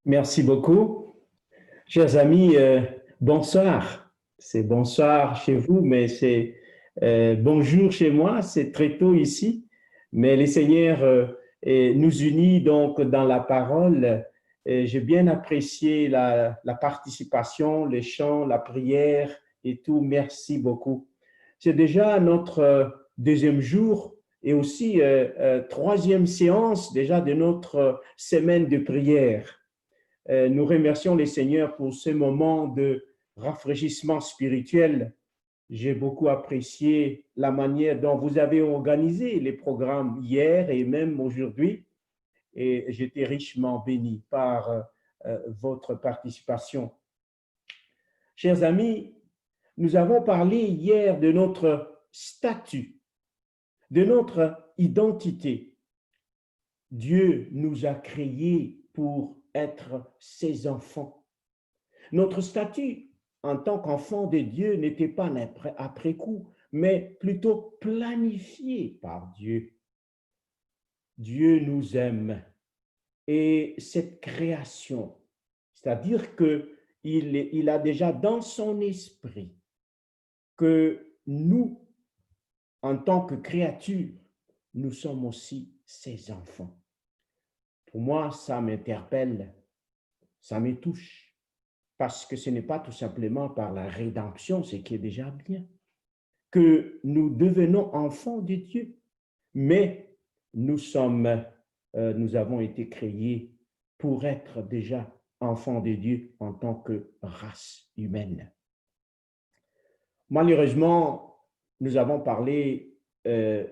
Merci beaucoup. Chers amis, bonsoir. C'est bonsoir chez vous, mais c'est bonjour chez moi. C'est très tôt ici, mais le Seigneur nous unit donc dans la parole. Et j'ai bien apprécié la participation, les chants, la prière et tout. Merci beaucoup. C'est déjà notre deuxième jour et aussi troisième séance déjà de notre semaine de prière. Nous remercions les Seigneurs pour ce moment de rafraîchissement spirituel. J'ai beaucoup apprécié la manière dont vous avez organisé les programmes hier et même aujourd'hui, et j'étais richement béni par votre participation. Chers amis, nous avons parlé hier de notre statut, de notre identité. Dieu nous a créés pour être ses enfants. Notre statut en tant qu'enfant de Dieu n'était pas après coup, mais plutôt planifié par Dieu. Dieu nous aime et cette création, c'est-à-dire qu'il a déjà dans son esprit que nous, en tant que créatures, nous sommes aussi ses enfants. Pour moi, ça m'interpelle, ça me touche, parce que ce n'est pas tout simplement par la rédemption, ce qui est déjà bien, que nous devenons enfants de Dieu, mais nous avons été créés pour être déjà enfants de Dieu en tant que race humaine. Malheureusement, nous avons parlé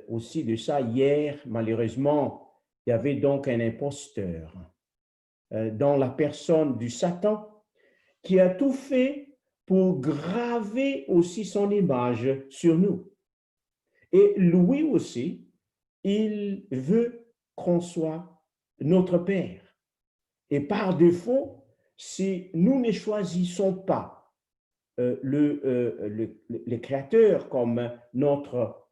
aussi de ça hier. Malheureusement, il y avait donc un imposteur dans la personne du Satan qui a tout fait pour graver aussi son image sur nous. Et lui aussi, il veut qu'on soit notre Père. Et par défaut, si nous ne choisissons pas le Créateur comme notre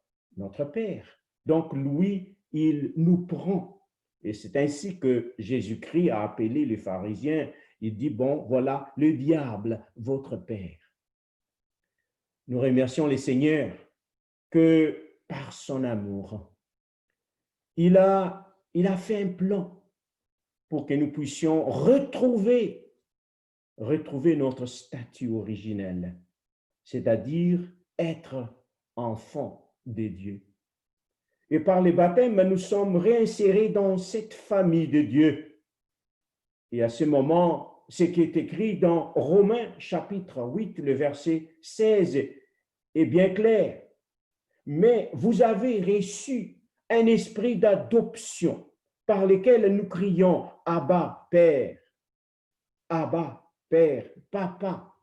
Père, donc lui, il nous prend. Et c'est ainsi que Jésus-Christ a appelé les pharisiens. Il dit, bon, voilà le diable, votre Père. Nous remercions les Seigneurs que par son amour, il a fait un plan pour que nous puissions retrouver notre statut originel, c'est-à-dire être enfants de Dieu. Et par le baptême, nous sommes réinsérés dans cette famille de Dieu. Et à ce moment, ce qui est écrit dans Romains chapitre 8, le verset 16 est bien clair. Mais vous avez reçu un esprit d'adoption par lequel nous crions Abba, Père, Abba, Père, Papa,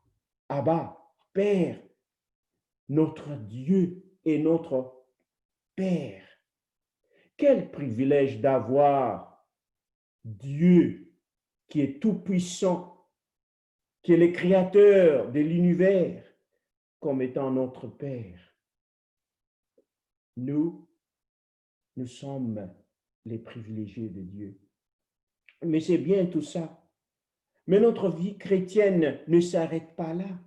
Abba, Père, notre Dieu et notre Père. Quel privilège d'avoir Dieu qui est tout-puissant, qui est le créateur de l'univers, comme étant notre Père. Nous sommes les privilégiés de Dieu. Mais c'est bien tout ça. Mais notre vie chrétienne ne s'arrête pas là.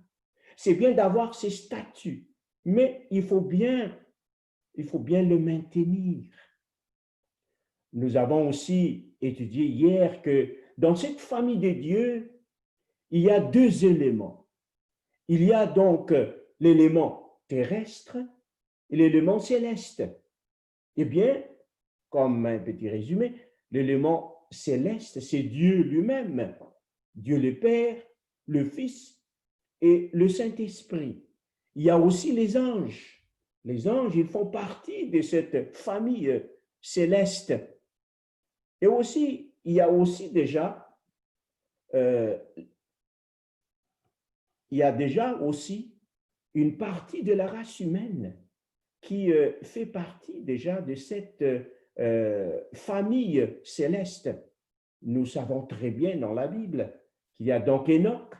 C'est bien d'avoir ces statuts, mais il faut bien le maintenir. Nous avons aussi étudié hier que dans cette famille de Dieu, il y a deux éléments. Il y a donc l'élément terrestre et l'élément céleste. Eh bien, comme un petit résumé, l'élément céleste, c'est Dieu lui-même, Dieu le Père, le Fils et le Saint-Esprit. Il y a aussi les anges. Les anges, ils font partie de cette famille céleste. Et aussi, il y a aussi déjà, aussi une partie de la race humaine qui fait partie déjà de cette famille céleste. Nous savons très bien dans la Bible qu'il y a donc Enoch,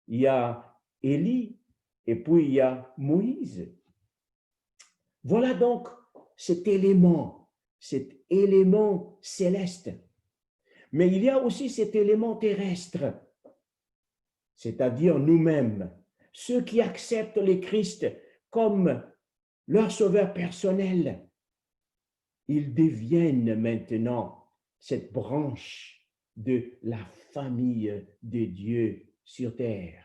il y a Élie, et puis il y a Moïse. Voilà donc cet élément céleste. Mais il y a aussi cet élément terrestre, c'est-à-dire nous-mêmes, ceux qui acceptent le Christ comme leur sauveur personnel. Ils deviennent maintenant cette branche de la famille de Dieu sur terre.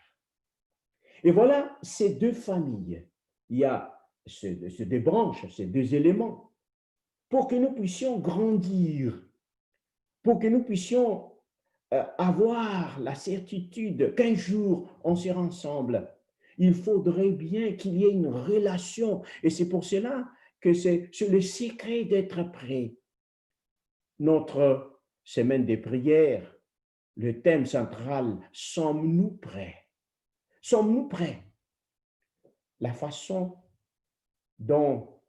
Et voilà ces deux familles. Il y a ces deux branches, ces deux éléments, pour que nous puissions grandir, pour que nous puissions avoir la certitude qu'un jour on sera ensemble. Il faudrait bien qu'il y ait une relation. Et c'est pour cela que c'est le secret d'être prêt. Notre semaine des prières, le thème central, sommes-nous prêts? Sommes-nous prêts? La façon dont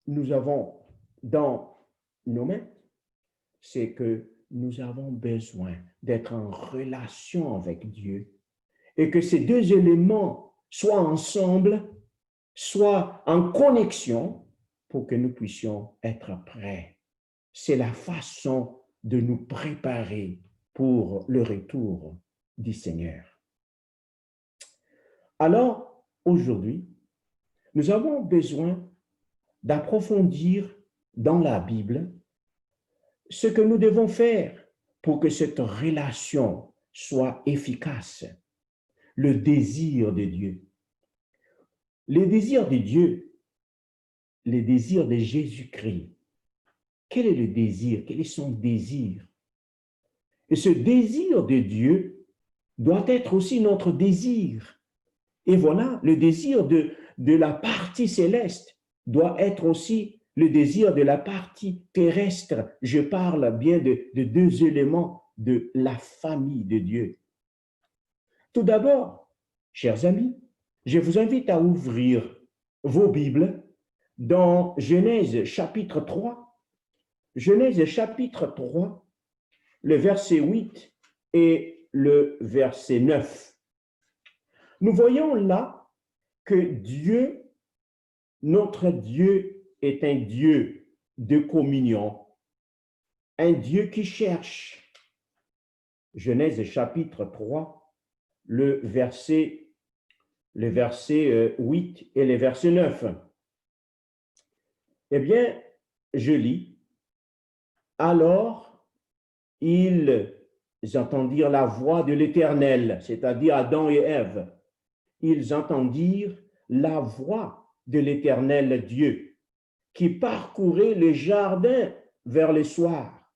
nous avons dans nos mains, c'est que nous avons besoin d'être en relation avec Dieu et que ces deux éléments soient ensemble, soient en connexion pour que nous puissions être prêts. C'est la façon de nous préparer pour le retour du Seigneur. Alors, aujourd'hui, nous avons besoin d'approfondir dans la Bible ce que nous devons faire pour que cette relation soit efficace, le désir de Dieu. Le désir de Dieu, le désir de Jésus-Christ. Quel est le désir? Quel est son désir? Et ce désir de Dieu doit être aussi notre désir. Et voilà, le désir de la partie céleste doit être aussi le désir de la partie terrestre. Je parle bien de deux éléments de la famille de Dieu. Tout d'abord, chers amis, je vous invite à ouvrir vos Bibles dans Genèse chapitre 3. Genèse chapitre 3, le verset 8 et le verset 9. Nous voyons là que Dieu, notre Dieu, est un Dieu de communion, un Dieu qui cherche. Genèse chapitre 3, le verset 8 et le verset 9. Eh bien, je lis. Alors, ils entendirent la voix de l'Éternel, c'est-à-dire Adam et Ève. Ils entendirent la voix de l'Éternel Dieu qui parcourait le jardin vers le soir.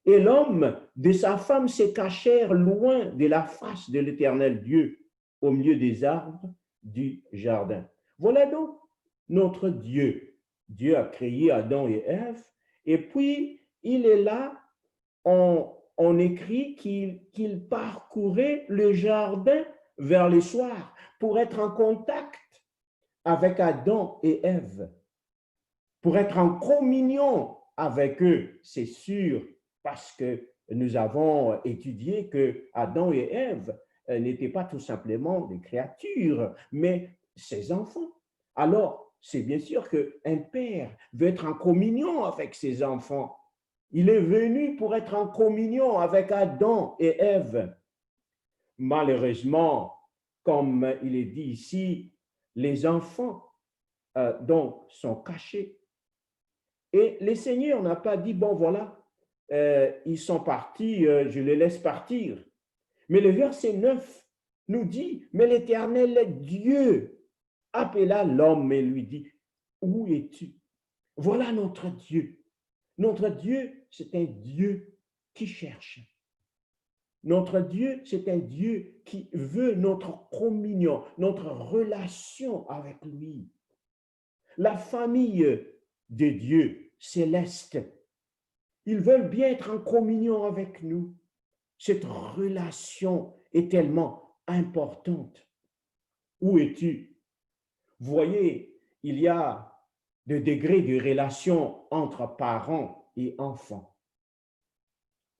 Et l'homme de sa femme se cachèrent loin de la face de l'Éternel Dieu, au milieu des arbres du jardin. Voilà donc notre Dieu. Dieu a créé Adam et Ève, et puis il est là, on écrit qu'il parcourait le jardin vers le soir pour être en contact avec Adam et Ève, pour être en communion avec eux, c'est sûr, parce que nous avons étudié que Adam et Ève n'étaient pas tout simplement des créatures, mais ses enfants. Alors, c'est bien sûr qu'un père veut être en communion avec ses enfants. Il est venu pour être en communion avec Adam et Ève. Malheureusement, comme il est dit ici, les enfants donc sont cachés. Et le Seigneur n'a pas dit, bon voilà, ils sont partis, je les laisse partir. Mais le verset 9 nous dit, mais l'Éternel Dieu appela l'homme et lui dit, où es-tu? Voilà notre Dieu. Notre Dieu, c'est un Dieu qui cherche. Notre Dieu, c'est un Dieu qui veut notre communion, notre relation avec lui. La famille de Dieu céleste, ils veulent bien être en communion avec nous. Cette relation est tellement importante. Où es-tu? Vous voyez, il y a des degrés de relation entre parents et enfants.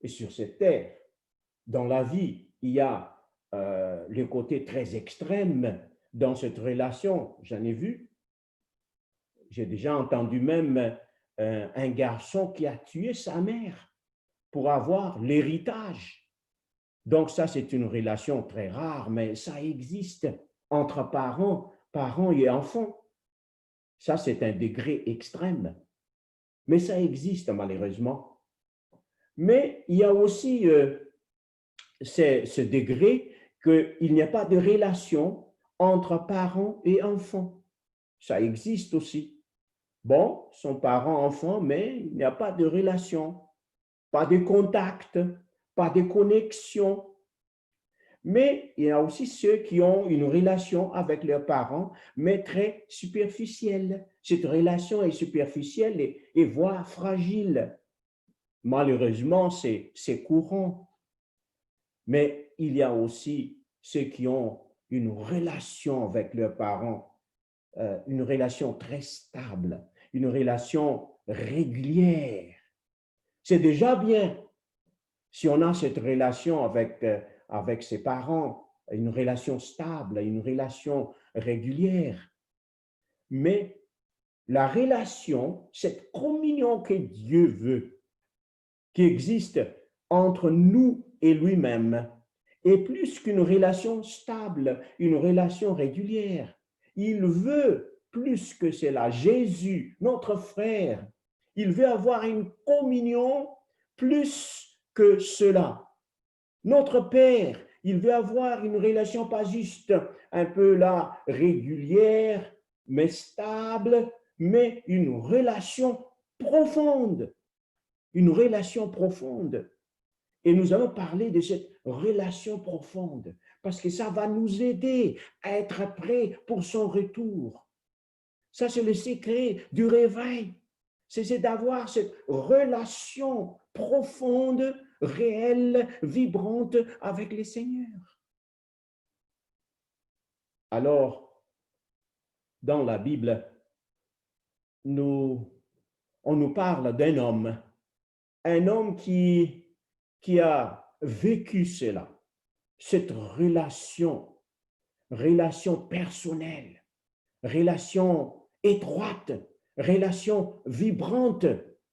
Et sur cette terre, dans la vie, il y a le côté très extrême dans cette relation. J'en ai vu. J'ai déjà entendu même un garçon qui a tué sa mère pour avoir l'héritage. Donc ça, c'est une relation très rare, mais ça existe entre parents et enfants. Ça, c'est un degré extrême, mais ça existe malheureusement. Mais il y a aussi ce degré qu'il n'y a pas de relation entre parents et enfants. Ça existe aussi. Bon, sont parents-enfants, mais il n'y a pas de relation, pas de contact, pas de connexion. Mais il y a aussi ceux qui ont une relation avec leurs parents, mais très superficielle. Cette relation est superficielle et voire fragile. Malheureusement, c'est courant. Mais il y a aussi ceux qui ont une relation avec leurs parents, une relation très stable, une relation régulière. C'est déjà bien si on a cette relation avec ses parents, une relation stable, une relation régulière. Mais la relation, cette communion que Dieu veut, qui existe entre nous et lui-même, est plus qu'une relation stable, une relation régulière. Il veut plus que cela. Jésus, notre frère, il veut avoir une communion plus que cela. Notre Père, il veut avoir une relation pas juste un peu là régulière, mais stable, mais une relation profonde. Une relation profonde. Et nous allons parler de cette relation profonde parce que ça va nous aider à être prêts pour son retour. Ça, c'est le secret du réveil. C'est d'avoir cette relation profonde, réelle, vibrante avec le Seigneur. Alors, dans la Bible, on nous parle d'un homme qui a vécu cela, cette relation personnelle, relation étroite, relation vibrante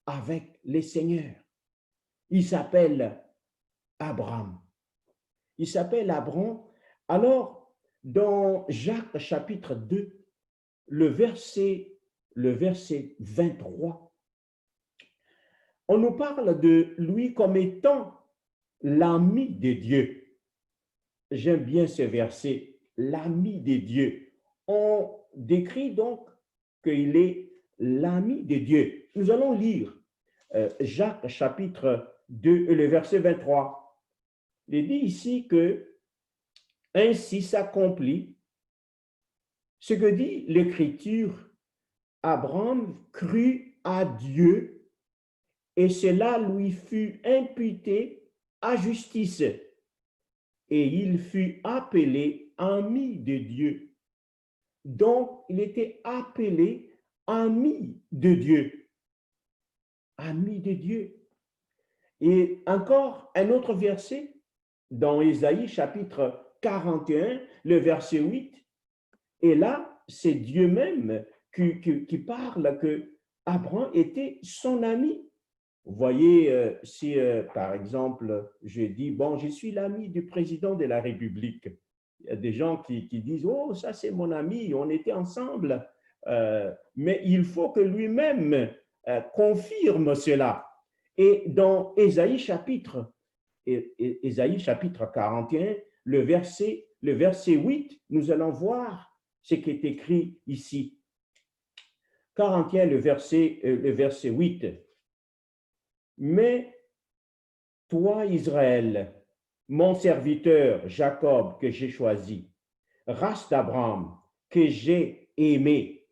avec le Seigneur. Il s'appelle Abraham. Il s'appelle Abraham. Alors, dans Jacques chapitre 2, le verset 23, on nous parle de lui comme étant l'ami de Dieu. J'aime bien ce verset, l'ami de Dieu. On décrit donc qu'il est l'ami de Dieu. Nous allons lire Jacques chapitre 2, le verset 23. Il dit ici que ainsi s'accomplit ce que dit l'Écriture. Abraham crut à Dieu et cela lui fut imputé à justice. Et il fut appelé ami de Dieu. Donc, il était appelé ami de Dieu. Ami de Dieu. Et encore un autre verset dans Ésaïe chapitre 41, le verset 8. Et là, c'est Dieu même qui parle que Abraham était son ami. Vous voyez, si par exemple, je dis, bon, je suis l'ami du président de la République, il y a des gens qui disent, oh, ça c'est mon ami, on était ensemble, mais il faut que lui-même confirme cela. Et dans Ésaïe chapitre 41, le verset 8, nous allons voir ce qui est écrit ici. 41, le verset 8. Mais toi, Israël, mon serviteur Jacob que j'ai choisi, race d'Abraham que j'ai aimé.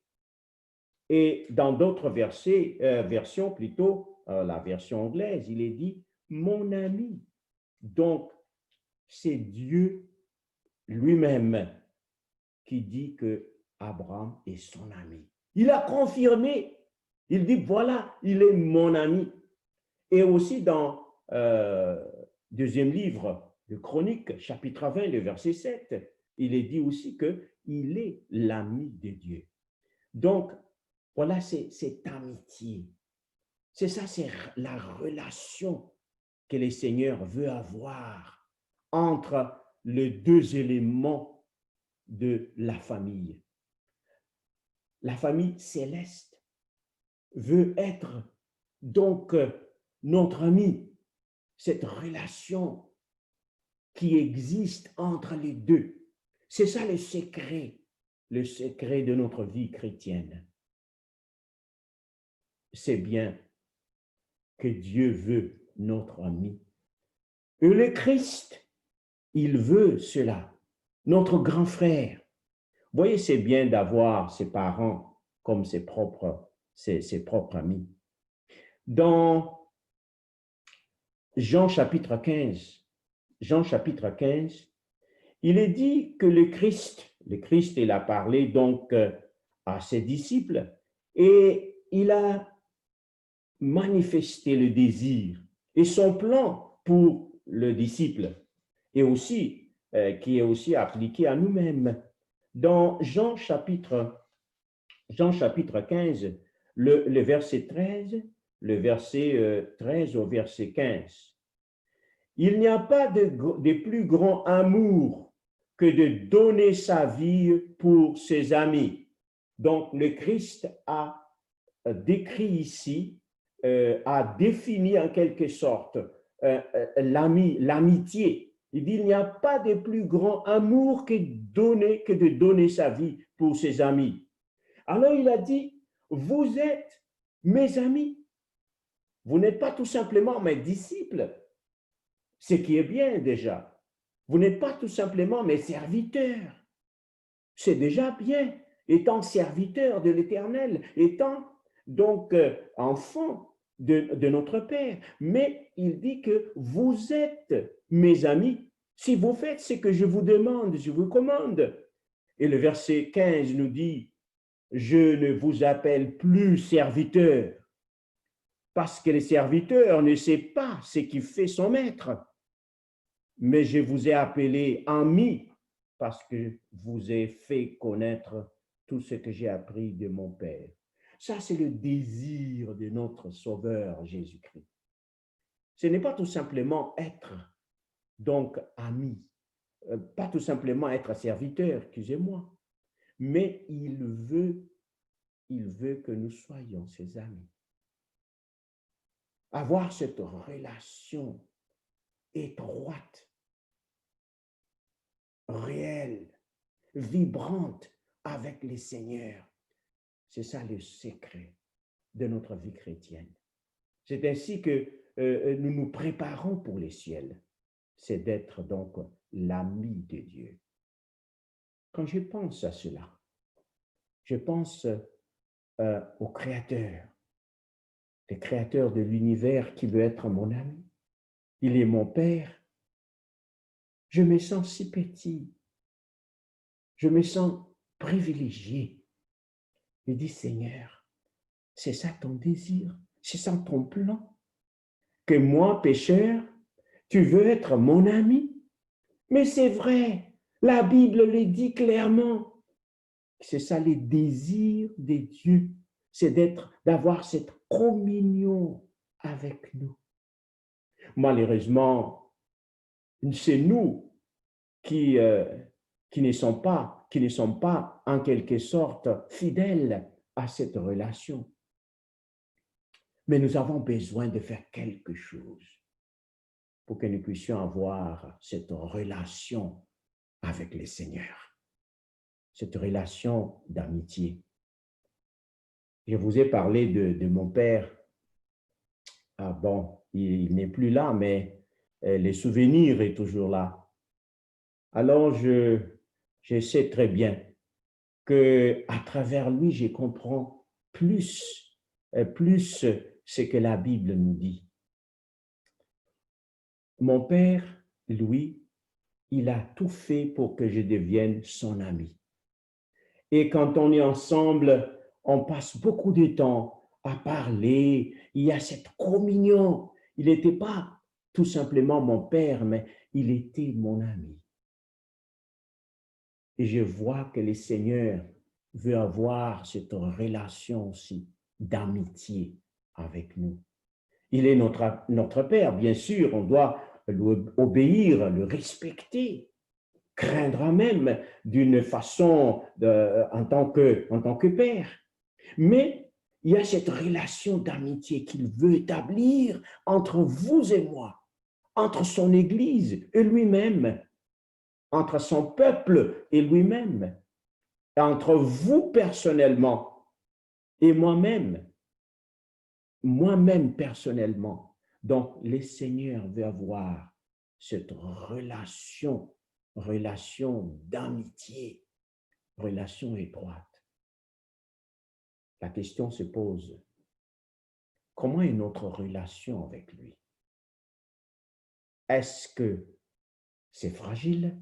Et dans d'autres versions plutôt, la version anglaise, il est dit mon ami. Donc, c'est Dieu lui-même qui dit que Abraham est son ami. Il a confirmé. Il dit voilà, il est mon ami. Et aussi dans deuxième livre de Chroniques, chapitre 20, le verset 7, il est dit aussi qu'il est l'ami de Dieu. Donc, voilà cette amitié C'est ça, c'est la relation que le Seigneur veut avoir entre les deux éléments de la famille. La famille céleste veut être donc notre ami, cette relation qui existe entre les deux. C'est ça le secret de notre vie chrétienne. C'est bien que Dieu veut notre ami. Et le Christ, il veut cela, notre grand frère. Vous voyez, c'est bien d'avoir ses parents comme ses propres amis. Dans Jean chapitre 15, il est dit que le Christ, il a parlé donc à ses disciples et il a manifesté le désir et son plan pour le disciple et aussi qui est aussi appliqué à nous-mêmes. Dans Jean chapitre 15, le verset 13, le verset 13 au verset 15. Il n'y a pas de plus grand amour que de donner sa vie pour ses amis. Donc, le Christ a décrit ici, a défini en quelque sorte l'amitié. Il dit, il n'y a pas de plus grand amour que de donner sa vie pour ses amis. Alors, il a dit, vous êtes mes amis. Vous n'êtes pas tout simplement mes disciples, ce qui est bien déjà. Vous n'êtes pas tout simplement mes serviteurs. C'est déjà bien, étant serviteur de l'Éternel, étant donc enfant de notre Père. Mais il dit que vous êtes mes amis si vous faites ce que je vous demande, je vous commande. Et le verset 15 nous dit, je ne vous appelle plus serviteur, parce que le serviteur ne sait pas ce qui fait son maître. Mais je vous ai appelé ami parce que vous ai fait connaître tout ce que j'ai appris de mon Père. Ça, c'est le désir de notre Sauveur Jésus-Christ. Ce n'est pas tout simplement être donc ami, pas tout simplement être serviteur, excusez-moi, mais il veut que nous soyons ses amis. Avoir cette relation étroite, réelle, vibrante avec le Seigneur. C'est ça le secret de notre vie chrétienne. C'est ainsi que nous nous préparons pour les ciels. C'est d'être donc l'ami de Dieu. Quand je pense à cela, je pense au Créateur, le Créateur de l'univers qui veut être mon ami. Il est mon Père. Je me sens si petit. Je me sens privilégié. Je dis, Seigneur, c'est ça ton désir, c'est ça ton plan. Que moi, pécheur, tu veux être mon ami. Mais c'est vrai, la Bible le dit clairement. C'est ça le désir de Dieu, c'est d'avoir cette communion avec nous. Malheureusement, c'est nous qui ne sommes pas en quelque sorte fidèles à cette relation. Mais nous avons besoin de faire quelque chose pour que nous puissions avoir cette relation avec le Seigneur, cette relation d'amitié. Je vous ai parlé de mon père. Ah bon, il n'est plus là, mais les souvenirs sont toujours là. Alors, je sais très bien qu'à travers lui, je comprends plus ce que la Bible nous dit. Mon père, lui, il a tout fait pour que je devienne son ami. Et quand on est ensemble, on passe beaucoup de temps à parler. Il y a cette communion. Il n'était pas tout simplement mon père, mais il était mon ami. Et je vois que le Seigneur veut avoir cette relation aussi d'amitié avec nous. Il est notre Père, bien sûr, on doit lui obéir, le respecter, craindre même d'une façon en tant que Père. Mais il y a cette relation d'amitié qu'il veut établir entre vous et moi, entre son Église et lui-même, entre son peuple et lui-même, entre vous personnellement et moi-même personnellement. Donc, le Seigneur veut avoir cette relation d'amitié, relation étroite. La question se pose, comment est notre relation avec lui? Est-ce que c'est fragile?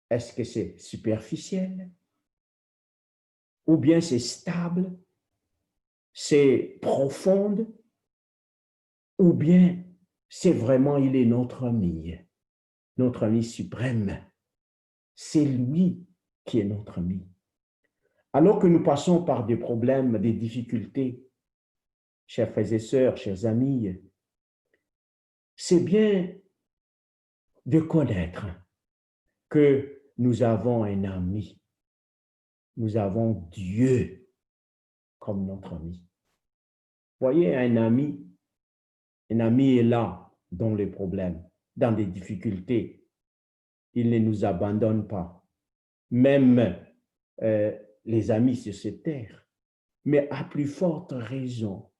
Est-ce que c'est superficiel? Ou bien c'est stable? C'est profonde? Ou bien c'est vraiment, il est notre ami suprême. C'est lui qui est notre ami. Alors que nous passons par des problèmes, des difficultés, chers frères et sœurs, chers amis, c'est bien de connaître que nous avons un ami. Nous avons Dieu comme notre ami. Voyez, un ami est là dans les problèmes, dans des difficultés. Il ne nous abandonne pas. Même les amis sur cette terre. Mais à plus forte raison,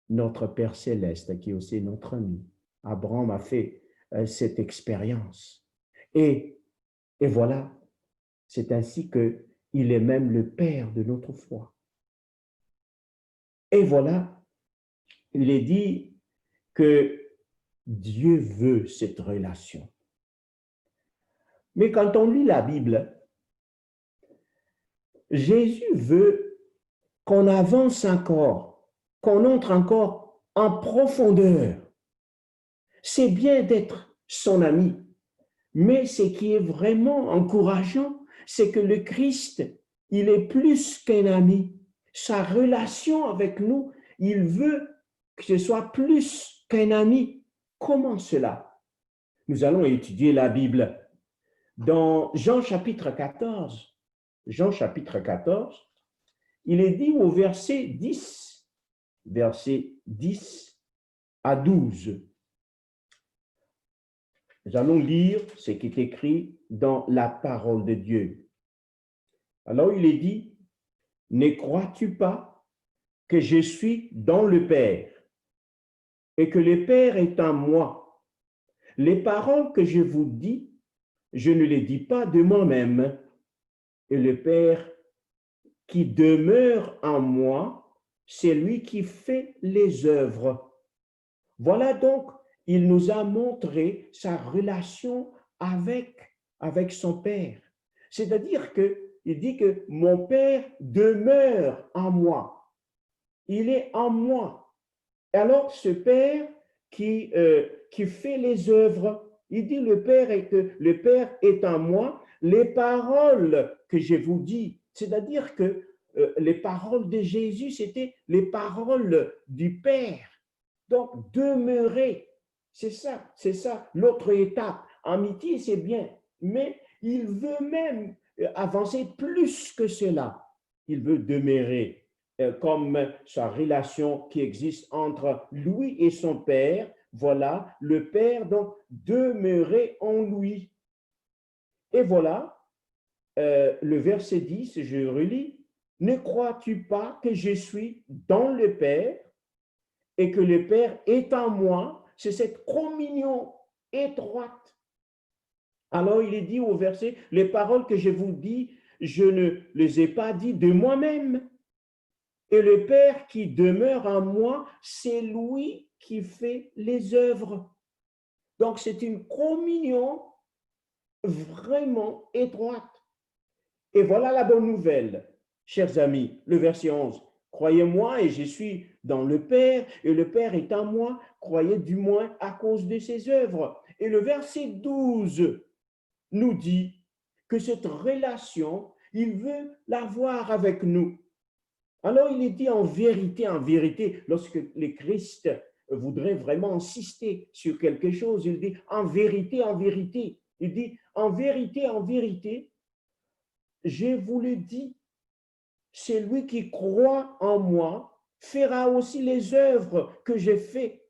notre Père céleste, qui est aussi notre ami. Abraham a fait cette expérience. Et voilà, c'est ainsi qu'il est même le Père de notre foi. Et voilà, il est dit que Dieu veut cette relation. Mais quand on lit la Bible, Jésus veut qu'on avance encore, qu'on entre encore en profondeur. C'est bien d'être son ami, mais ce qui est vraiment encourageant, c'est que le Christ, il est plus qu'un ami. Sa relation avec nous, il veut que ce soit plus qu'un ami. Comment cela? Nous allons étudier la Bible. Dans Jean chapitre 14, il est dit au verset 10 à 12. Nous allons lire ce qui est écrit dans la parole de Dieu. Alors il est dit, ne crois-tu pas que je suis dans le Père et que le Père est en moi? Les paroles que je vous dis, je ne les dis pas de moi-même, et le Père qui demeure en moi, c'est lui qui fait les œuvres. Voilà donc, il nous a montré sa relation avec son Père. C'est-à-dire qu'il dit que mon Père demeure en moi. Il est en moi. Alors, ce Père qui fait les œuvres, il dit le Père est en moi. Les paroles que je vous dis, c'est-à-dire que les paroles de Jésus, c'était les paroles du Père. Donc, demeurer, c'est ça, l'autre étape. Amitié, c'est bien, mais il veut même avancer plus que cela. Il veut demeurer comme sa relation qui existe entre lui et son Père. Voilà, le Père, donc, demeurer en lui. Et voilà, le verset 10, je relis. Ne crois-tu pas que je suis dans le Père et que le Père est en moi? C'est cette communion étroite. Alors il est dit au verset, les paroles que je vous dis, je ne les ai pas dites de moi-même. Et le Père qui demeure en moi, c'est lui qui fait les œuvres. Donc c'est une communion vraiment étroite. Et voilà la bonne nouvelle, chers amis, le verset 11. Croyez-moi et je suis dans le Père et le Père est en moi. Croyez du moins à cause de ses œuvres. Et le verset 12 nous dit que cette relation, il veut l'avoir avec nous. Alors il est dit en vérité, lorsque le Christ voudrait vraiment insister sur quelque chose, il dit en vérité. Il dit en vérité, je vous le dis, celui qui croit en moi fera aussi les œuvres que j'ai faites,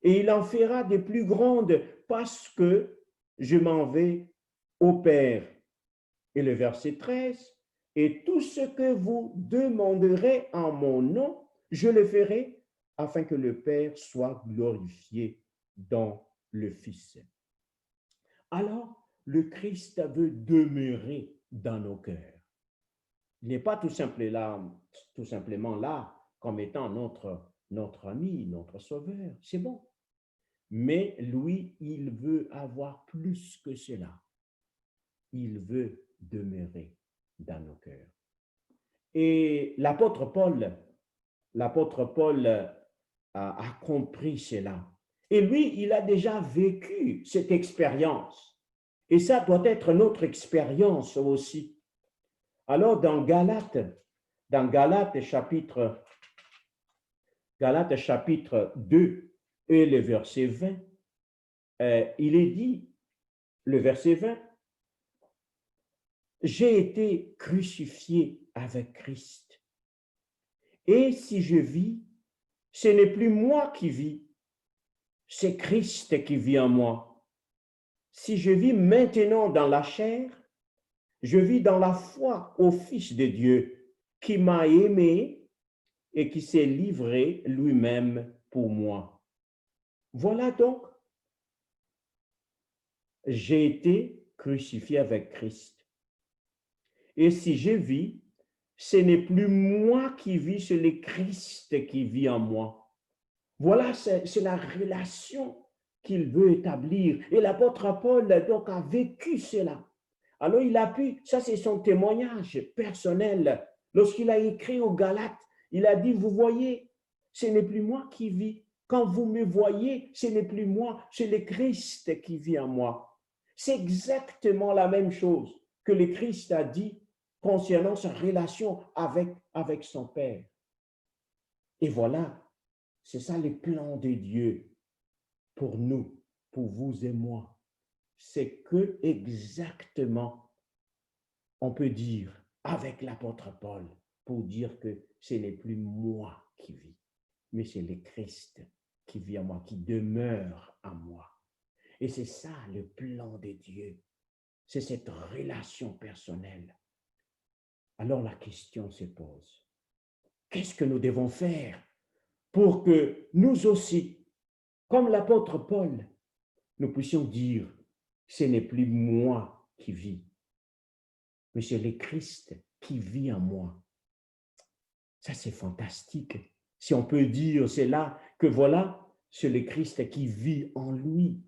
et il en fera de plus grandes parce que je m'en vais au Père. Et le verset 13, et tout ce que vous demanderez en mon nom, je le ferai afin que le Père soit glorifié dans le Fils. Alors, le Christ veut demeurer dans nos cœurs. Il n'est pas tout simplement là comme étant notre ami, notre sauveur. C'est bon. Mais lui, il veut avoir plus que cela. Il veut demeurer dans nos cœurs. Et l'apôtre Paul a compris cela. Et lui, il a déjà vécu cette expérience. Et ça doit être notre expérience aussi. Alors, dans Galates chapitre 2 et le verset 20, il est dit, le verset 20, j'ai été crucifié avec Christ. Et si je vis, ce n'est plus moi qui vis, c'est Christ qui vit en moi. Si je vis maintenant dans la chair, je vis dans la foi au Fils de Dieu qui m'a aimé et qui s'est livré lui-même pour moi. Voilà donc, j'ai été crucifié avec Christ. Et si je vis, ce n'est plus moi qui vis, c'est le Christ qui vit en moi. Voilà, c'est la relation qu'il veut établir. Et l'apôtre Paul, donc, a vécu cela. Alors, il a pu, ça c'est son témoignage personnel. Lorsqu'il a écrit aux Galates, il a dit, vous voyez, ce n'est plus moi qui vis. Quand vous me voyez, ce n'est plus moi, c'est le Christ qui vit en moi. C'est exactement la même chose que le Christ a dit concernant sa relation avec son Père. Et voilà, c'est ça le plan de Dieu pour nous, pour vous et moi. C'est que exactement, on peut dire avec l'apôtre Paul, pour dire que ce n'est plus moi qui vis, mais c'est le Christ qui vit en moi, qui demeure en moi. Et c'est ça le plan de Dieu. C'est cette relation personnelle. Alors la question se pose. Qu'est-ce que nous devons faire pour que nous aussi, comme l'apôtre Paul, nous puissions dire, ce n'est plus moi qui vis, mais c'est le Christ qui vit en moi. Ça, c'est fantastique. Si on peut dire, c'est là que voilà, c'est le Christ qui vit en lui.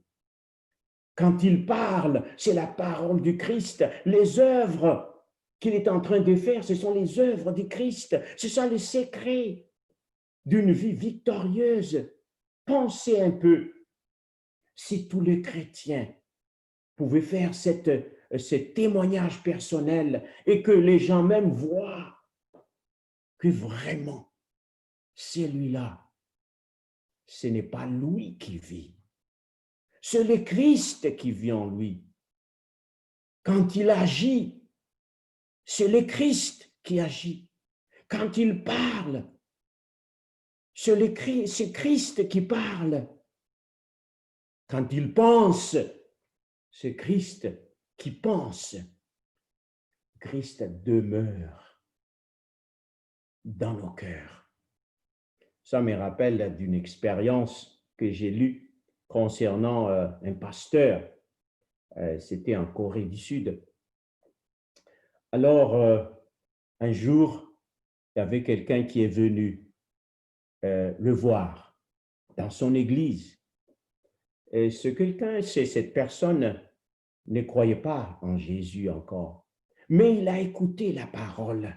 Quand il parle, c'est la parole du Christ. Les œuvres qu'il est en train de faire, ce sont les œuvres du Christ. C'est ça le secret d'une vie victorieuse. Pensez un peu, si tous les chrétiens pouvaient faire ce témoignage personnel et que les gens même voient que vraiment, celui-là, ce n'est pas lui qui vit, c'est le Christ qui vit en lui. Quand il agit, c'est le Christ qui agit. Quand il parle, c'est Christ qui parle. Quand il pense, c'est Christ qui pense. Christ demeure dans nos cœurs. Ça me rappelle d'une expérience que j'ai lue concernant un pasteur. C'était en Corée du Sud. Alors, un jour, il y avait quelqu'un qui est venu le voir dans son église. Et cette personne ne croyait pas en Jésus encore, mais il a écouté la parole.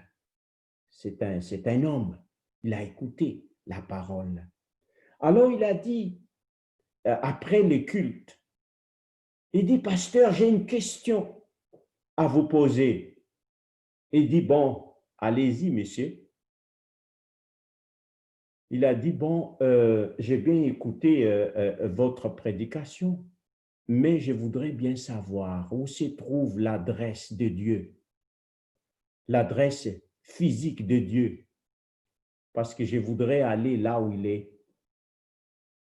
C'est un homme, il a écouté la parole. Alors il a dit, après le culte, il dit, pasteur, j'ai une question à vous poser. Il dit, bon, allez-y, monsieur. il a dit, bon, j'ai bien écouté votre prédication, mais je voudrais bien savoir où se trouve l'adresse de Dieu, l'adresse physique de Dieu, parce que je voudrais aller là où il est.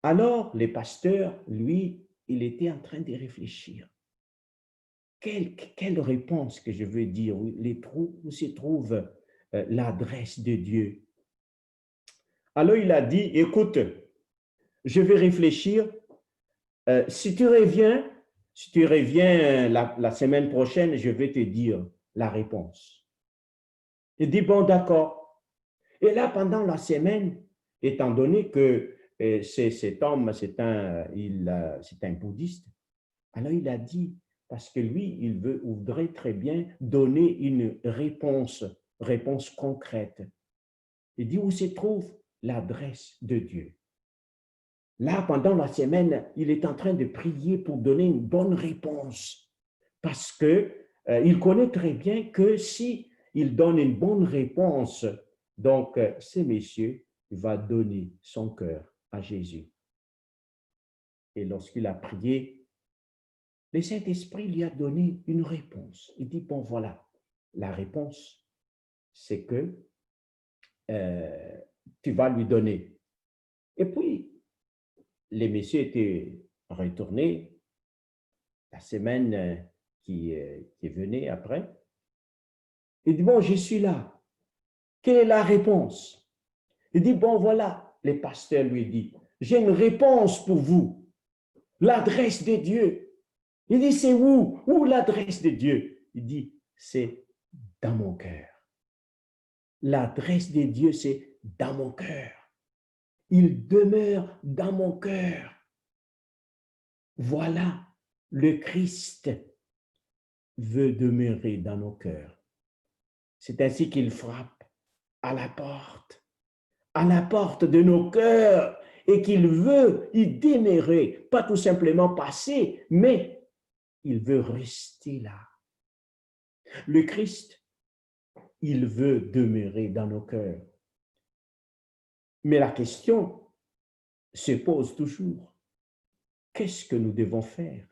Alors, le pasteur, lui, il était en train de réfléchir. Quelle réponse que je veux dire, où se trouve l'adresse de Dieu? Alors, il a dit, écoute, je vais réfléchir. Si tu reviens la semaine prochaine, je vais te dire la réponse. Il dit, bon, d'accord. Et là, pendant la semaine, étant donné que cet homme, c'est un bouddhiste, alors il a dit, parce que lui, il voudrait très bien donner une réponse concrète. Il dit, où se trouve l'adresse de Dieu? Là, pendant la semaine, il est en train de prier pour donner une bonne réponse parce que il connaît très bien que si il donne une bonne réponse, donc ce monsieur va donner son cœur à Jésus. Et lorsqu'il a prié, le Saint-Esprit lui a donné une réponse. Il dit, bon, voilà, la réponse, c'est que tu vas lui donner. Et puis, les messieurs étaient retournés la semaine qui venait après. Il dit, bon, je suis là. Quelle est la réponse? Il dit, bon, voilà. Le pasteur lui dit, j'ai une réponse pour vous. L'adresse de Dieu. Il dit, c'est où? Où l'adresse de Dieu? Il dit, c'est dans mon cœur. L'adresse de Dieu, c'est dans mon cœur. Il demeure dans mon cœur. Voilà, le Christ veut demeurer dans nos cœurs. C'est ainsi qu'il frappe à la porte de nos cœurs, et qu'il veut y demeurer, pas tout simplement passer, mais il veut rester là. Le Christ, il veut demeurer dans nos cœurs. Mais la question se pose toujours, qu'est-ce que nous devons faire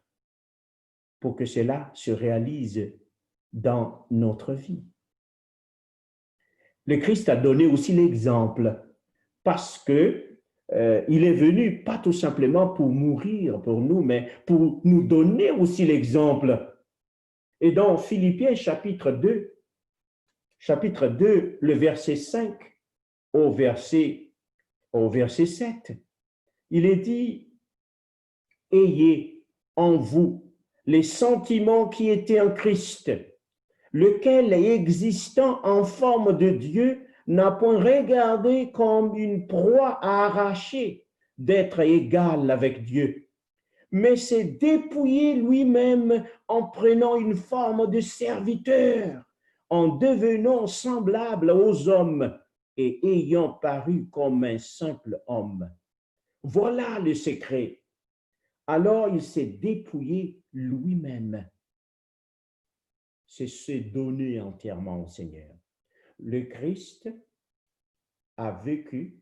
pour que cela se réalise dans notre vie? Le Christ a donné aussi l'exemple parce que il est venu pas tout simplement pour mourir pour nous, mais pour nous donner aussi l'exemple. Et dans Philippiens chapitre 2, le verset 5 au verset 7, il est dit, ayez en vous les sentiments qui étaient en Christ, lequel, existant en forme de Dieu, n'a point regardé comme une proie à arracher d'être égal avec Dieu, mais s'est dépouillé lui-même en prenant une forme de serviteur, en devenant semblable aux hommes et ayant paru comme un simple homme. Voilà le secret. Alors il s'est dépouillé lui-même. C'est se donner entièrement au Seigneur. Le Christ a vécu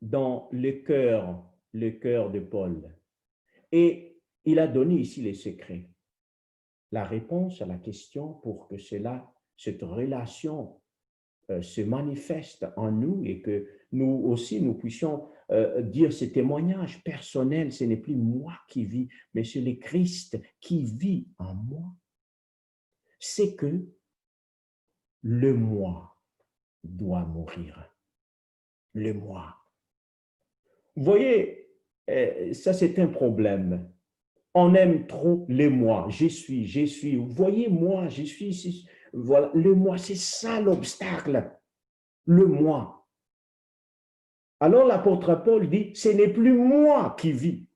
dans le cœur de Paul. Et il a donné ici les secrets. La réponse à la question pour que cette relation se manifeste en nous et que nous aussi, nous puissions dire ce témoignage personnel, ce n'est plus moi qui vis, mais c'est le Christ qui vit en moi. C'est que le moi doit mourir. Le moi. Vous voyez, ça c'est un problème. On aime trop les moi. Je suis. Vous voyez, moi, je suis. Voilà, le moi, c'est ça l'obstacle. Le moi. Alors l'apôtre Paul dit, ce n'est plus moi qui vis.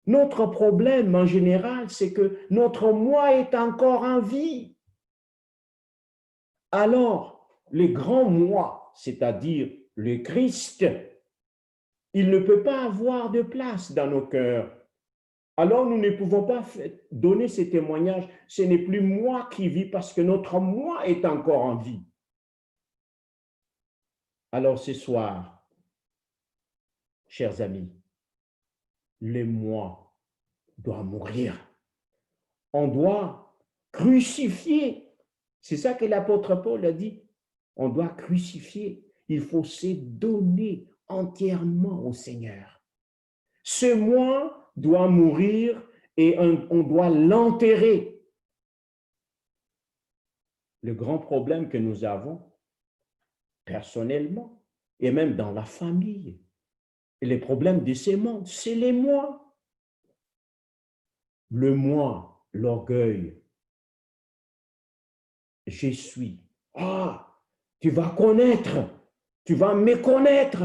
Notre problème en général, c'est que notre moi est encore en vie. Alors, le grand moi, c'est-à-dire le Christ, il ne peut pas avoir de place dans nos cœurs. Alors, nous ne pouvons pas donner ces témoignages. Ce n'est plus moi qui vis parce que notre moi est encore en vie. Alors ce soir, chers amis, le moi doit mourir. On doit crucifier. C'est ça que l'apôtre Paul a dit. On doit crucifier. Il faut se donner entièrement au Seigneur. Ce moi doit mourir et on doit l'enterrer. Le grand problème que nous avons, personnellement, et même dans la famille, et les problèmes de ce monde, c'est les moi. Le moi, l'orgueil. Je suis. Ah, tu vas connaître, tu vas me connaître.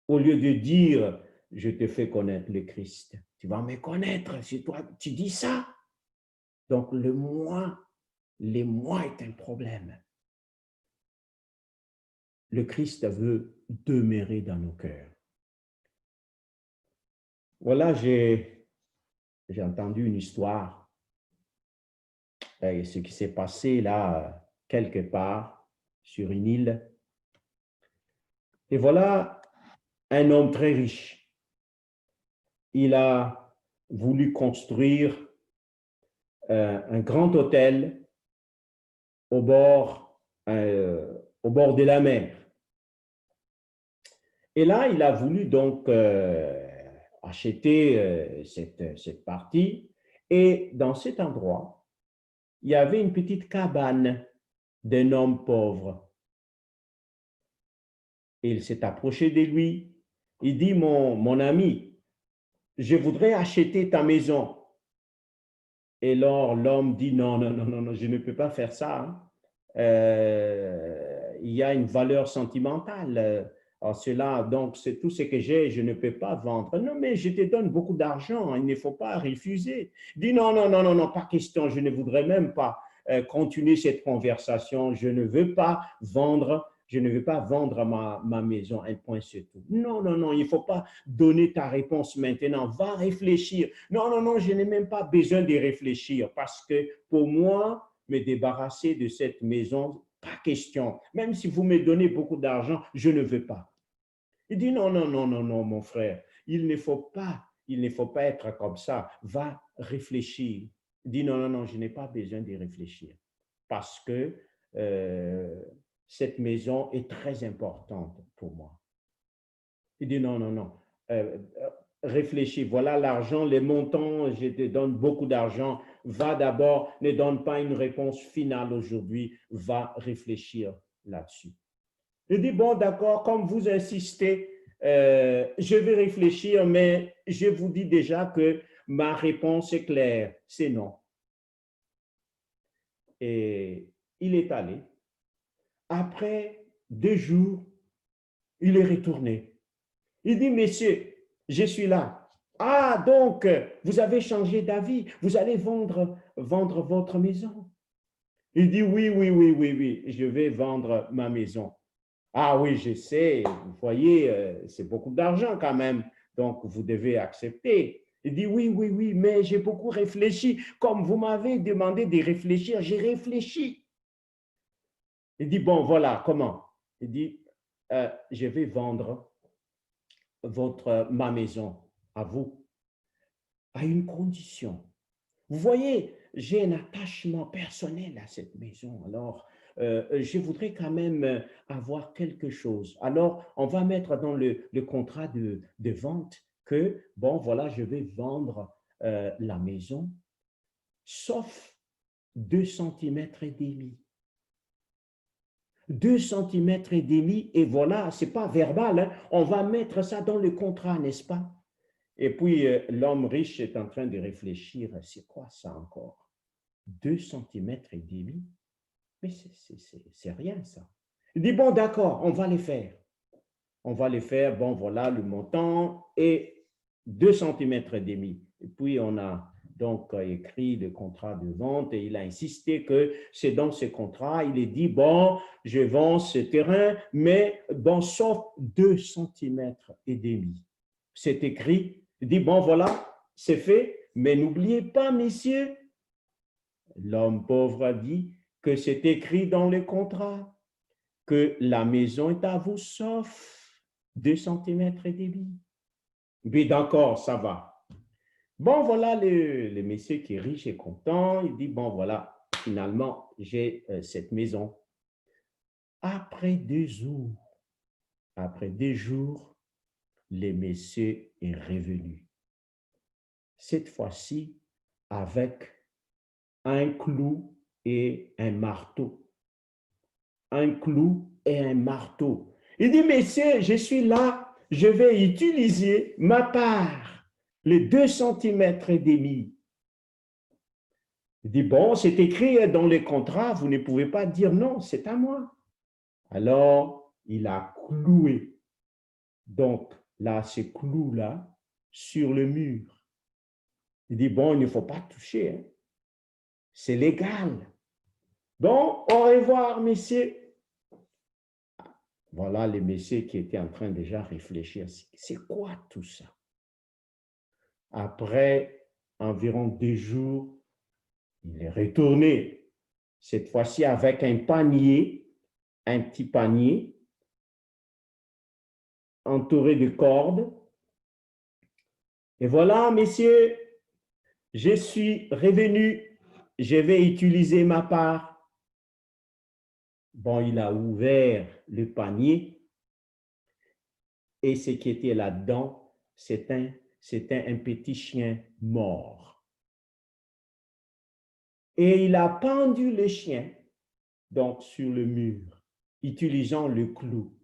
Au lieu de dire, je te fais connaître le Christ, tu vas me connaître, c'est toi, tu dis ça. Donc le moi est un problème. Le Christ veut demeurer dans nos cœurs. Voilà, j'ai entendu une histoire, ce qui s'est passé là, quelque part, sur une île. Et voilà un homme très riche. Il a voulu construire un grand hôtel au bord de la mer. Et là, il a voulu donc acheter cette partie. Et dans cet endroit, il y avait une petite cabane d'un homme pauvre. Et il s'est approché de lui. Il dit, mon ami, je voudrais acheter ta maison. Et alors l'homme dit, non, je ne peux pas faire ça. Il y a une valeur sentimentale à cela, donc c'est tout ce que j'ai, je ne peux pas vendre. Non, mais je te donne beaucoup d'argent, il ne faut pas refuser. Il dit, non, pas question, je ne voudrais même pas continuer cette conversation, je ne veux pas vendre. Je ne veux pas vendre ma maison, un point c'est tout. Non, il ne faut pas donner ta réponse maintenant. Va réfléchir. Non, je n'ai même pas besoin de réfléchir parce que pour moi, me débarrasser de cette maison, pas question. Même si vous me donnez beaucoup d'argent, je ne veux pas. Il dit non, mon frère, il ne faut pas être comme ça. Va réfléchir. Il dit non, je n'ai pas besoin de réfléchir parce que cette maison est très importante pour moi. Il dit non. Réfléchis, voilà l'argent, les montants, je te donne beaucoup d'argent. Va d'abord, ne donne pas une réponse finale aujourd'hui, va réfléchir là-dessus. Il dit bon, d'accord, comme vous insistez, je vais réfléchir, mais je vous dis déjà que ma réponse est claire, c'est non. Et il est allé. Après 2 jours, il est retourné. Il dit, monsieur, je suis là. Ah, donc, vous avez changé d'avis. Vous allez vendre votre maison. Il dit, oui, je vais vendre ma maison. Ah oui, je sais, vous voyez, c'est beaucoup d'argent quand même, donc vous devez accepter. Il dit, oui, mais j'ai beaucoup réfléchi. Comme vous m'avez demandé de réfléchir, j'ai réfléchi. Il dit, bon, voilà, comment? Il dit, je vais vendre ma maison à vous, à une condition. Vous voyez, j'ai un attachement personnel à cette maison. Alors, je voudrais quand même avoir quelque chose. Alors, on va mettre dans le contrat de vente que, bon, voilà, je vais vendre la maison, sauf 2,5 cm. 2,5 cm et voilà, ce n'est pas verbal, hein. On va mettre ça dans le contrat, n'est-ce pas? Et puis, l'homme riche est en train de réfléchir, c'est quoi ça encore? 2,5 cm? Mais c'est rien ça. Il dit, bon, d'accord, on va les faire. On va les faire, bon, voilà le montant et 2,5 cm. Et puis, on a donc écrit le contrat de vente et il a insisté que c'est dans ce contrat, il est dit, bon, je vends ce terrain, mais bon, sauf 2,5 cm. C'est écrit, il dit, bon, voilà, c'est fait, mais n'oubliez pas, messieurs, l'homme pauvre a dit que c'est écrit dans le contrat. que la maison est à vous, sauf 2 centimètres et demi. Oui, d'accord, ça va. Bon, voilà le monsieur qui est riche et content. Il dit, bon, voilà, finalement, j'ai cette maison. Après 2 jours, le monsieur est revenu. Cette fois-ci, avec un clou et un marteau. Un clou et un marteau. Il dit, messieurs, je suis là, je vais utiliser ma part, les 2 centimètres et demi. Il dit, bon, c'est écrit dans les contrats, vous ne pouvez pas dire non, c'est à moi. Alors, il a cloué. Donc, là, ce clou-là, sur le mur. Il dit, bon, il ne faut pas toucher, hein. C'est légal. Bon, au revoir, messieurs. Voilà les messieurs qui étaient en train déjà de réfléchir. C'est quoi tout ça? Après environ 2 jours, il est retourné, cette fois-ci avec un panier, un petit panier, entouré de cordes. Et voilà, messieurs, je suis revenu, je vais utiliser ma part. Bon, il a ouvert le panier et ce qui était là-dedans, c'était un petit chien mort. Et il a pendu le chien, donc sur le mur, utilisant le clou.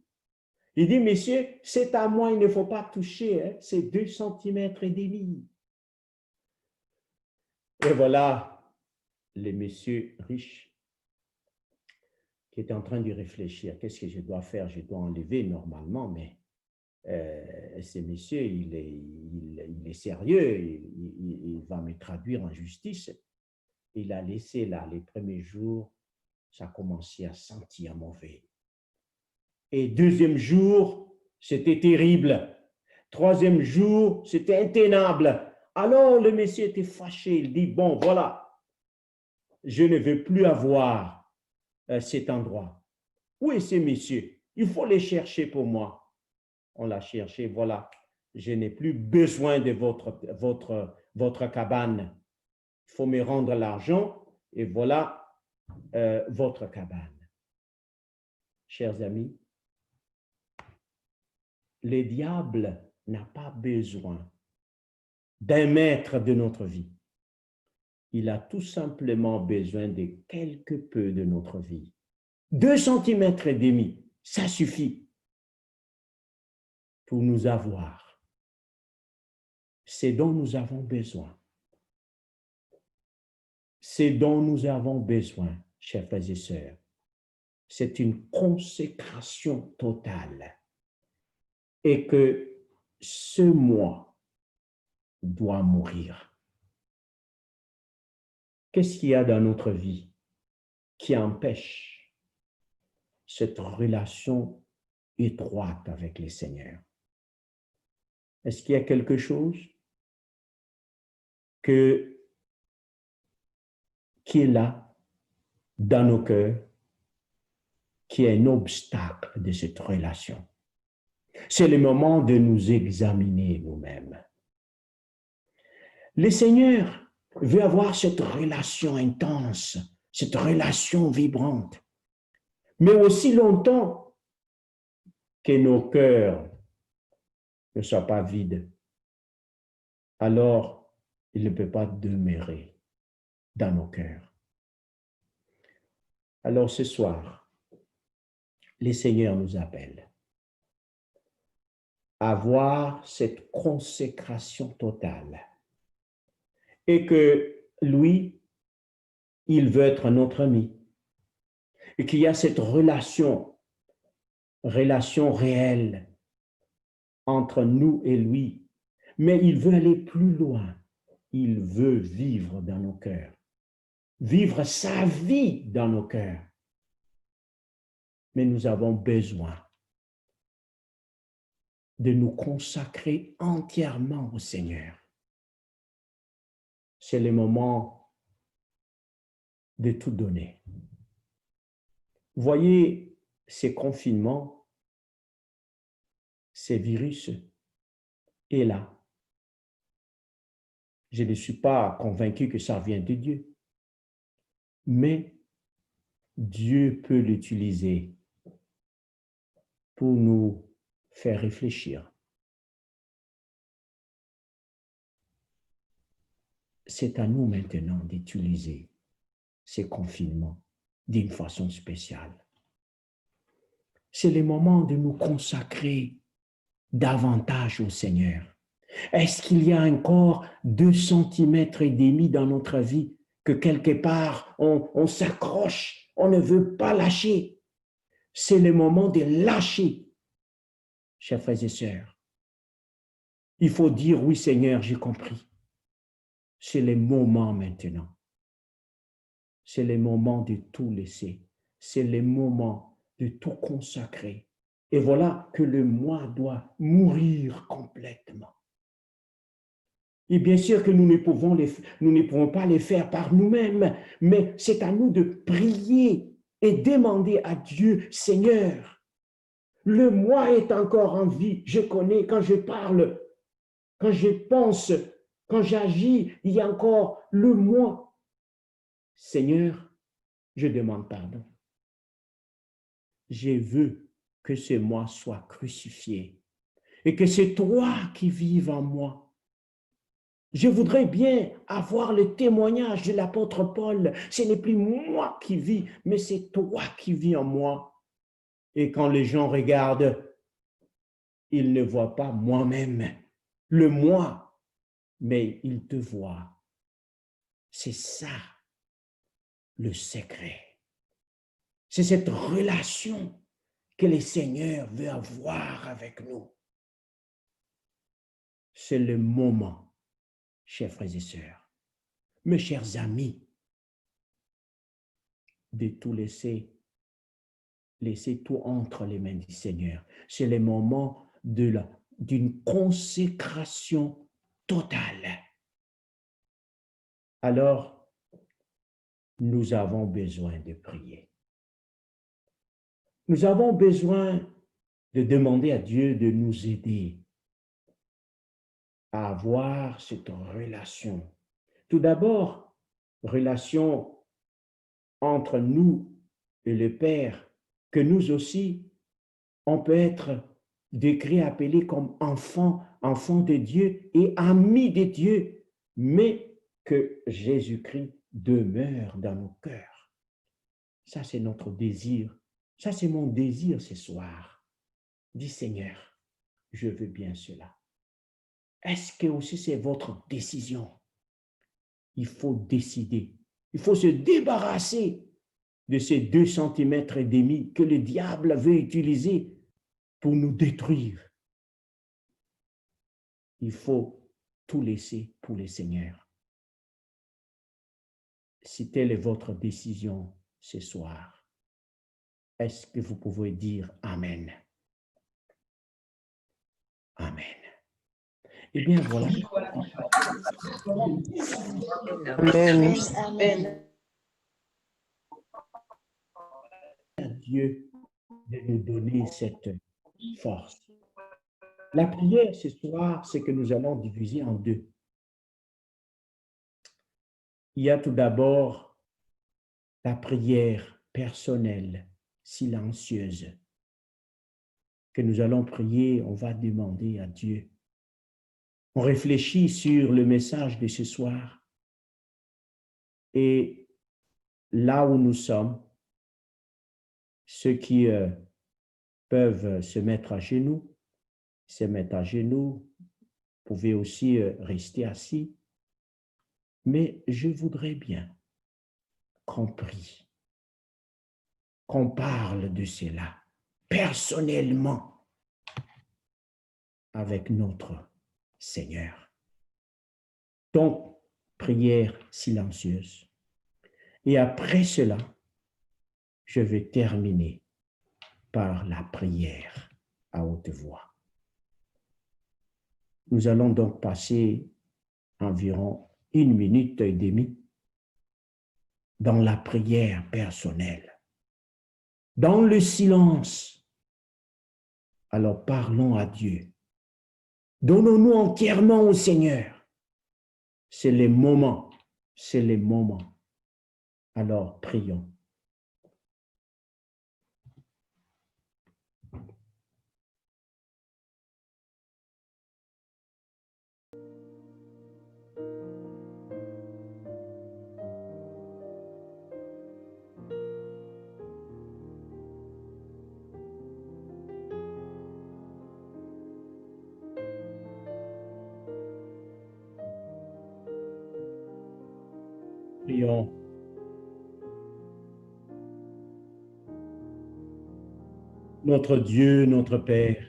Il dit, messieurs, c'est à moi, il ne faut pas toucher, hein, c'est 2 centimètres et demi. Et voilà le monsieur riche qui est en train de réfléchir. Qu'est-ce que je dois faire? Je dois enlever normalement, mais ce monsieur, il est sérieux, il va me traduire en justice. Il a laissé là, les premiers jours, ça a commencé à sentir mauvais. Et 2e jour, c'était terrible. 3e jour, c'était intenable. Alors le monsieur était fâché. Il dit, bon, voilà, je ne veux plus avoir cet endroit. Où est ce monsieur? Il faut les chercher pour moi. On l'a cherché, voilà. Je n'ai plus besoin de votre cabane. Il faut me rendre l'argent et voilà votre cabane. Chers amis, le diable n'a pas besoin d'un maître de notre vie. Il a tout simplement besoin de quelque peu de notre vie. 2 centimètres et demi, ça suffit pour nous avoir. C'est dont nous avons besoin. C'est dont nous avons besoin, chers frères et sœurs. C'est une consécration totale. Et que ce moi doit mourir. Qu'est-ce qu'il y a dans notre vie qui empêche cette relation étroite avec le Seigneur? Est-ce qu'il y a quelque chose qui est là dans nos cœurs, qui est un obstacle de cette relation? C'est le moment de nous examiner nous-mêmes. Le Seigneur veut avoir cette relation intense, cette relation vibrante, mais aussi longtemps que nos cœurs ne soient pas vides. Alors, il ne peut pas demeurer dans nos cœurs. Alors ce soir, le Seigneur nous appelle à avoir cette consécration totale et que lui, il veut être notre ami et qu'il y a cette relation réelle entre nous et lui, mais il veut aller plus loin. Il veut vivre dans nos cœurs, vivre sa vie dans nos cœurs. Mais nous avons besoin de nous consacrer entièrement au Seigneur. C'est le moment de tout donner. Voyez, ces confinements, ces virus est là. Je ne suis pas convaincu que ça vient de Dieu, mais Dieu peut l'utiliser pour nous faire réfléchir. C'est à nous maintenant d'utiliser ces confinements d'une façon spéciale. C'est le moment de nous consacrer davantage au Seigneur. Est-ce qu'il y a encore 2,5 cm dans notre vie que quelque part on s'accroche, on ne veut pas lâcher? C'est le moment de lâcher, chers frères et sœurs. Il faut dire, oui Seigneur, j'ai compris. C'est le moment maintenant. C'est le moment de tout laisser. C'est le moment de tout consacrer. Et voilà que le moi doit mourir complètement. Et bien sûr que nous ne pouvons pas les faire par nous-mêmes, mais c'est à nous de prier et demander à Dieu, Seigneur, le moi est encore en vie. Je connais quand je parle, quand je pense, quand j'agis, il y a encore le moi. Seigneur, je demande pardon. Je veux que ce moi soit crucifié et que c'est toi qui vives en moi. Je voudrais bien avoir le témoignage de l'apôtre Paul. Ce n'est plus moi qui vis, mais c'est toi qui vis en moi. Et quand les gens regardent, ils ne voient pas moi-même, le moi, mais ils te voient. C'est ça le secret. C'est cette relation que le Seigneur veut avoir avec nous. C'est le moment, chers frères et sœurs, mes chers amis, de tout laisser tout entre les mains du Seigneur. C'est le moment d'une consécration totale. Alors, nous avons besoin de prier. Nous avons besoin de demander à Dieu de nous aider à avoir cette relation. Tout d'abord, relation entre nous et le Père, que nous aussi, on peut être décrit, appelé comme enfant de Dieu et ami de Dieu, mais que Jésus-Christ demeure dans nos cœurs. Ça, c'est notre désir. Ça, c'est mon désir ce soir. Dis Seigneur, je veux bien cela. Est-ce que aussi c'est votre décision? Il faut décider. Il faut se débarrasser de ces 2,5 cm que le diable veut utiliser pour nous détruire. Il faut tout laisser pour le Seigneur. Si telle est votre décision ce soir, est-ce que vous pouvez dire Amen? Amen. Eh bien, voilà. Amen. Amen. À Dieu de nous donner cette force. La prière ce soir, c'est que nous allons diviser en deux. Il y a tout d'abord la prière personnelle, silencieuse, que nous allons prier, on va demander à Dieu. On réfléchit sur le message de ce soir et là où nous sommes, ceux qui peuvent se mettre à genoux, vous pouvez aussi rester assis, mais je voudrais bien qu'on prie, qu'on parle de cela personnellement avec notre Seigneur. Donc, prière silencieuse. Et après cela, je vais terminer par la prière à haute voix. Nous allons donc passer environ 1 minute et demie dans la prière personnelle. dans le silence, alors parlons à Dieu. Donnons-nous entièrement au Seigneur. C'est les moments, c'est les moments. Alors prions. Prions. Notre Dieu, notre Père.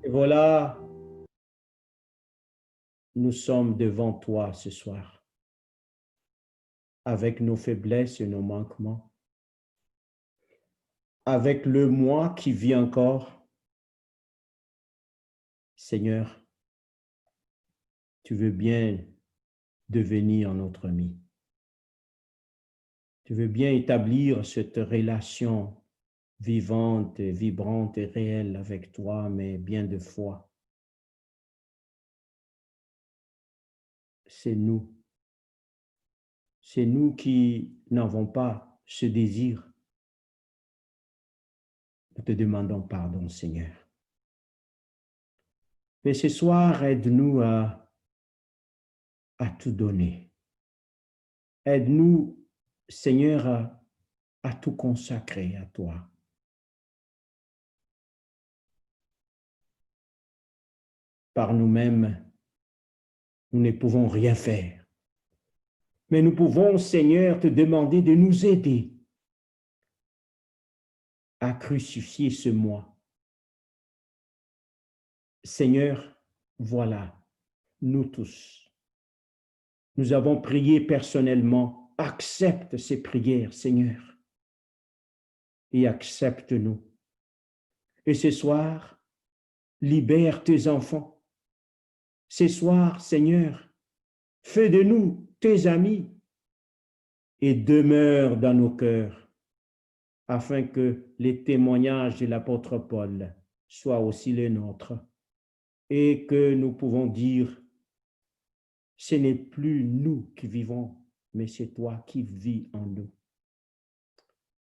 Et voilà, nous sommes devant toi ce soir, avec nos faiblesses et nos manquements, avec le moi qui vit encore. Seigneur, tu veux bien devenir notre ami. Tu veux bien établir cette relation vivante, vibrante et réelle avec toi, mais bien de fois, c'est nous. C'est nous qui n'avons pas ce désir. Nous te demandons pardon, Seigneur. Mais ce soir, aide-nous à tout donner. Aide-nous, Seigneur, à tout consacrer à toi. Par nous-mêmes, nous ne pouvons rien faire. Mais nous pouvons, Seigneur, te demander de nous aider à crucifier ce moi. Seigneur, voilà, nous tous, nous avons prié personnellement. Accepte ces prières, Seigneur, et accepte-nous. Et ce soir, libère tes enfants. Ce soir, Seigneur, fais de nous tes amis et demeure dans nos cœurs, afin que les témoignages de l'apôtre Paul soient aussi les nôtres et que nous pouvons dire, ce n'est plus nous qui vivons, mais c'est toi qui vis en nous.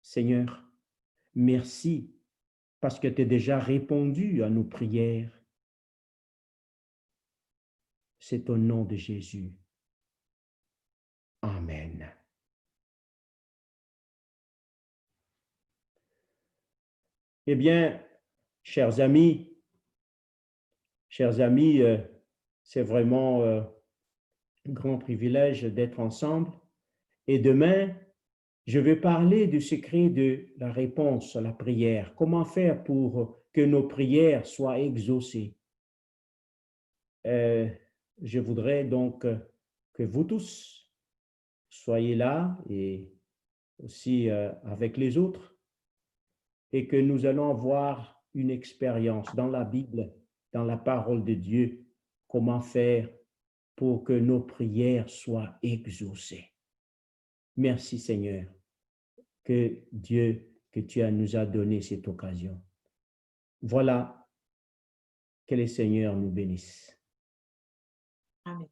Seigneur, merci parce que tu as déjà répondu à nos prières. C'est au nom de Jésus. Amen. Eh bien, chers amis, c'est vraiment un grand privilège d'être ensemble. Et demain, je vais parler du secret de la réponse à la prière. Comment faire pour que nos prières soient exaucées? Je voudrais donc que vous tous soyez là et aussi avec les autres et que nous allons avoir une expérience dans la Bible, dans la parole de Dieu, comment faire pour que nos prières soient exaucées. Merci Seigneur, que Dieu, que tu nous as donné cette occasion. Voilà, que le Seigneur nous bénisse. Amen.